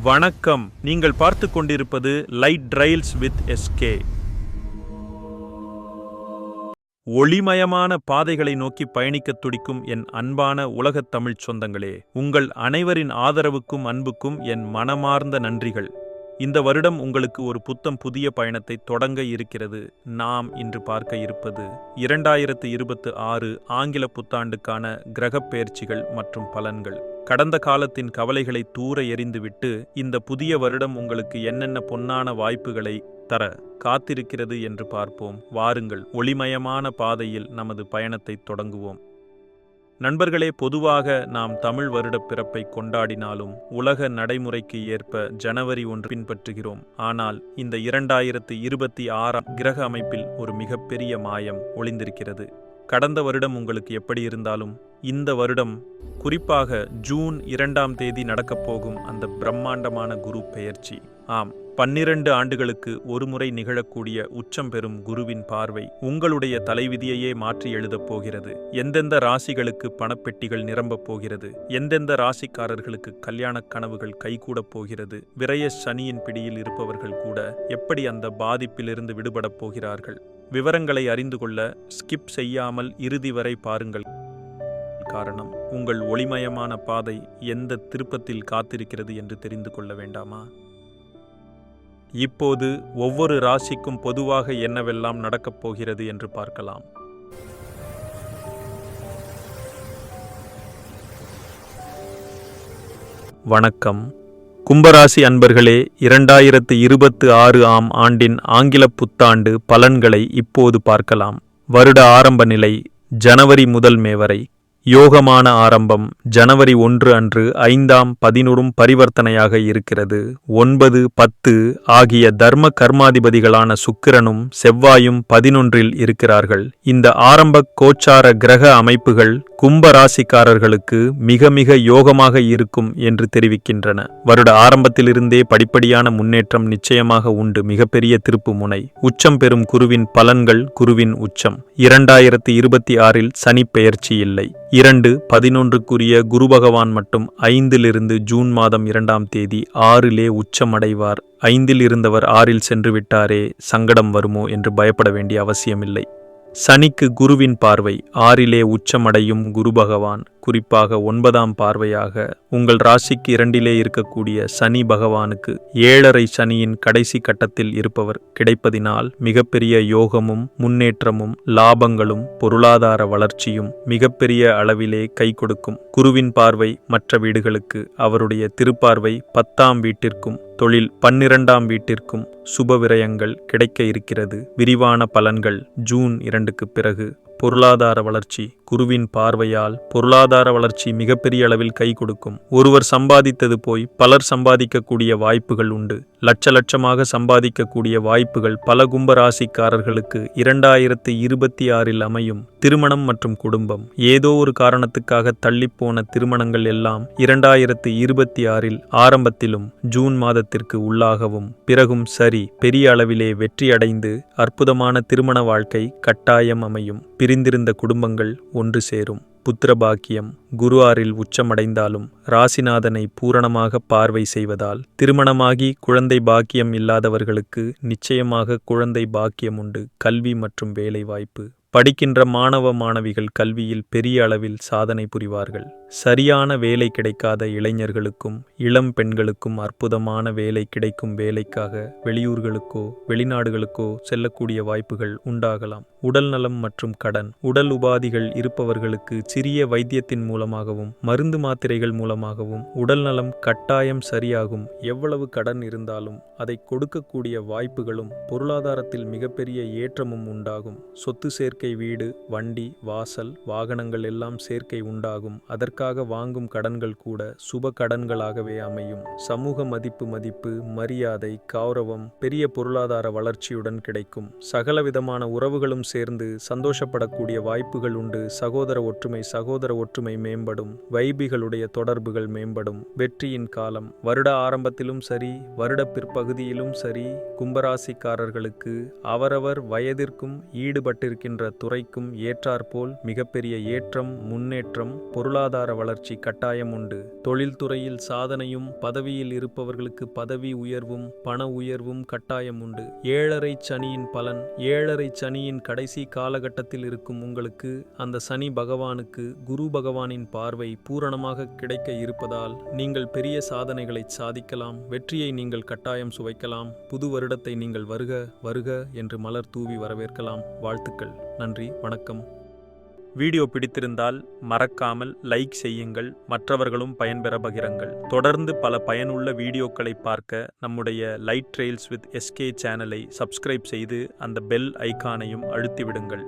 வணக்கம். நீங்கள் பார்த்து கொண்டிருப்பது லைட் ட்ரைல்ஸ் வித் எஸ்கே. ஒளிமயமான பாதைகளை நோக்கி பயணிக்கத் துடிக்கும் என் அன்பான உலகத் தமிழ்ச் சொந்தங்களே, உங்கள் அனைவரின் ஆதரவுக்கும் அன்புக்கும் என் மனமார்ந்த நன்றிகள். இந்த வருடம் உங்களுக்கு ஒரு புத்தம் புதிய பயணத்தை தொடங்க இருக்கிறது. நாம் இன்று பார்க்க இருப்பது 2026 ஆங்கில புத்தாண்டுக்கான கிரகப் பெயர்ச்சிகள் மற்றும் பலன்கள். கடந்த காலத்தின் கவலைகளை தூர எறிந்துவிட்டு இந்த புதிய வருடம் உங்களுக்கு என்னென்ன பொன்னான வாய்ப்புகளை தர காத்திருக்கிறது என்று பார்ப்போம். வாருங்கள், ஒளிமயமான பாதையில் நமது பயணத்தை தொடங்குவோம். நண்பர்களே, பொதுவாக நாம் தமிழ் வருடப் பிறப்பை கொண்டாடினாலும் உலக நடைமுறைக்கு ஏற்ப ஜனவரி 1 பின்பற்றுகிறோம். ஆனால் இந்த 2026 கிரக அமைப்பில் ஒரு மிகப்பெரிய மாயம் ஒளிந்திருக்கிறது. கடந்த வருடம் உங்களுக்கு எப்படி இருந்தாலும் இந்த வருடம், குறிப்பாக ஜூன் 2ஆம் தேதி நடக்கப் போகும் அந்த பிரம்மாண்டமான குரு பெயர்ச்சி, 12 ஆண்டுகளுக்கு ஒருமுறை நிகழக்கூடிய உச்சம் பெறும் குருவின் பார்வை உங்களுடைய தலைவிதியையே மாற்றி எழுதப் போகிறது. எந்தெந்த ராசிகளுக்கு பணப்பெட்டிகள் நிரம்பப் போகிறது, எந்தெந்த ராசிக்காரர்களுக்கு கல்யாண கனவுகள் கைகூடப் போகிறது, விரய சனியின் பிடியில் இருப்பவர்கள் கூட எப்படி அந்த பாதிப்பிலிருந்து விடுபடப் போகிறார்கள். விவரங்களை அறிந்து கொள்ள ஸ்கிப் செய்யாமல் இறுதி வரை பாருங்கள். காரணம், உங்கள் ஒளிமயமான பாதை எந்த திருப்பத்தில் காத்திருக்கிறது என்று தெரிந்து கொள்ள வேண்டாமா? இப்போது ஒவ்வொரு ராசிக்கும் பொதுவாக என்னவெல்லாம் நடக்கப் போகிறது என்று பார்க்கலாம். வணக்கம் கும்பராசி அன்பர்களே, 2026 ஆம் ஆண்டின் ஆங்கில புத்தாண்டு பலன்களை இப்போது பார்க்கலாம். வருட ஆரம்ப நிலை ஜனவரி 1 மே வரை. யோகமான ஆரம்பம் ஜனவரி 1 அன்று 5ஆம் 11 பரிவர்த்தனையாக இருக்கிறது. 9, 10 ஆகிய தர்ம கர்மாதிபதிகளான சுக்கிரனும் செவ்வாயும் 11இல் இருக்கிறார்கள். இந்த ஆரம்ப கோச்சார கிரக அமைப்புகள் கும்பராசிக்காரர்களுக்கு மிக மிக யோகமாக இருக்கும் என்று தெரிவிக்கின்றன. வருட ஆரம்பத்திலிருந்தே படிப்படியான முன்னேற்றம் நிச்சயமாக உண்டு. மிகப்பெரிய திருப்பு முனை. உச்சம் பெறும் குருவின் பலன்கள். குருவின் உச்சம் 2026 சனி பெயர்ச்சி இல்லை. 2-11க்குரிய குரு பகவான் மட்டும் 5லிருந்து ஜூன் மாதம் 2ஆம் தேதி 6லே உச்சமடைவார். 5இல் இருந்தவர் 6இல் சென்று விட்டாரே, சங்கடம் வருமோ என்று பயப்பட வேண்டிய அவசியமில்லை. சனிக்கு குருவின் பார்வை. 6லே உச்சமடையும் குரு பகவான் குறிப்பாக 9ஆம் பார்வையாக உங்கள் ராசிக்கு 2லே இருக்கக்கூடிய சனி பகவானுக்கு 7.5 சனியின் கடைசி கட்டத்தில் இருப்பவர் கிடைப்பதினால் மிகப்பெரிய யோகமும் முன்னேற்றமும் லாபங்களும் பொருளாதார வளர்ச்சியும் மிகப்பெரிய அளவிலே கை கொடுக்கும். குருவின் பார்வை மற்ற வீடுகளுக்கு, அவருடைய திருப்பார்வை 10ஆம் வீட்டிற்கும் தொழில் 12ஆம் வீட்டிற்கும் சுப விரயங்கள் கிடைக்க இருக்கிறது. விரிவான பலன்கள். ஜூன் 2க்கு பிறகு பொருளாதார வளர்ச்சி. குருவின் பார்வையால் பொருளாதார வளர்ச்சி மிகப்பெரிய அளவில் கை கொடுக்கும். ஒருவர் சம்பாதித்தது போய் பலர் சம்பாதிக்கக்கூடிய வாய்ப்புகள் உண்டு. லட்ச லட்சமாக சம்பாதிக்கக்கூடிய வாய்ப்புகள் பல கும்பராசிக்காரர்களுக்கு 2026 அமையும். திருமணம் மற்றும் குடும்பம். ஏதோ ஒரு காரணத்துக்காக தள்ளிப்போன திருமணங்கள் எல்லாம் 2026 ஆரம்பத்திலும் ஜூன் மாதத்திற்கு உள்ளாகவும் பிறகும் சரி பெரிய அளவிலே வெற்றியடைந்து அற்புதமான திருமண வாழ்க்கை கட்டாயம் அமையும். பிரிந்திருந்த குடும்பங்கள் ஒன்று சேரும். புத்திரபாக்கியம். குரு 6இல் உச்சமடைந்தாலும் ராசிநாதனை பூரணமாக பார்வை செய்வதால் திருமணமாகி குழந்தை பாக்கியம் இல்லாதவர்களுக்கு நிச்சயமாக குழந்தை பாக்கியம் உண்டு. கல்வி மற்றும் வேலை வாய்ப்பு. படிக்கின்ற மாணவ மாணவிகள் கல்வியில் பெரிய அளவில் சாதனை புரிவார்கள். சரியான வேலை கிடைக்காத இளைஞர்களுக்கும் இளம் பெண்களுக்கும் அற்புதமான வேலை கிடைக்கும். வேலைக்காக வெளியூர்களுக்கோ வெளிநாடுகளுக்கோ செல்லக்கூடிய வாய்ப்புகள் உண்டாகலாம். உடல் நலம் மற்றும் கடன். உடல் உபாதிகள் இருப்பவர்களுக்கு சிறிய வைத்தியத்தின் மூலமாகவும் மருந்து மாத்திரைகள் மூலமாகவும் உடல் நலம் கட்டாயம் சரியாகும். எவ்வளவு கடன் இருந்தாலும் அதை கொடுக்கக்கூடிய வாய்ப்புகளும் பொருளாதாரத்தில் மிகப்பெரிய ஏற்றமும் உண்டாகும். சொத்து சேர்க்கை, வீடு, வண்டி, வாசல், வாகனங்கள் எல்லாம் சேர்க்கை உண்டாகும். அதற்காக வாங்கும் கடன்கள் கூட சுப கடன்களாகவே அமையும். சமூக மதிப்பு, மரியாதை, கௌரவம் பெரிய பொருளாதார வளர்ச்சியுடன் கிடைக்கும். சகலவிதமான உறவுகளும் சேர்ந்து சந்தோஷப்படக்கூடிய வாய்ப்புகள் உண்டு. சகோதர ஒற்றுமை மேம்படும். வைபிகளுடைய தொடர்புகள் மேம்படும். வெற்றியின் காலம். வருட ஆரம்பத்திலும் சரி வருட பிற்பகுதியிலும் சரி கும்பராசிக்காரர்களுக்கு அவரவர் வயதிற்கும் ஈடுபட்டிருக்கின்ற துறைக்கும் ஏற்றாற்போல் மிகப்பெரிய ஏற்றம், முன்னேற்றம், பொருளாதார வளர்ச்சி கட்டாயம் உண்டு. தொழில்துறையில் சாதனையும், பதவியில் இருப்பவர்களுக்கு பதவி உயர்வும், பண உயர்வும் கட்டாயம் உண்டு. 7.5 சனியின் பலன். 7.5 சனியின் கடைசி காலகட்டத்தில் இருக்கும் உங்களுக்கு அந்த சனி பகவானுக்கு குரு பகவானின் பார்வை பூரணமாக கிடைக்க இருப்பதால் நீங்கள் பெரிய சாதனைகளை சாதிக்கலாம். வெற்றியை நீங்கள் கட்டாயம் சுவைக்கலாம். புது வருடத்தை நீங்கள் வருக வருக என்று மலர் தூவி வரவேற்கலாம். வாழ்த்துக்கள். நன்றி, வணக்கம். வீடியோ பிடித்திருந்தால் மறக்காமல் லைக் செய்யுங்கள். மற்றவர்களும் பயன்பெற பகிருங்கள். தொடர்ந்து பல பயனுள்ள வீடியோக்களை பார்க்க நம்முடைய லைட் ட்ரெயில்ஸ் வித் SK சேனலை சப்ஸ்கிரைப் செய்து அந்த பெல் ஐகானையும் அழுத்திவிடுங்கள்.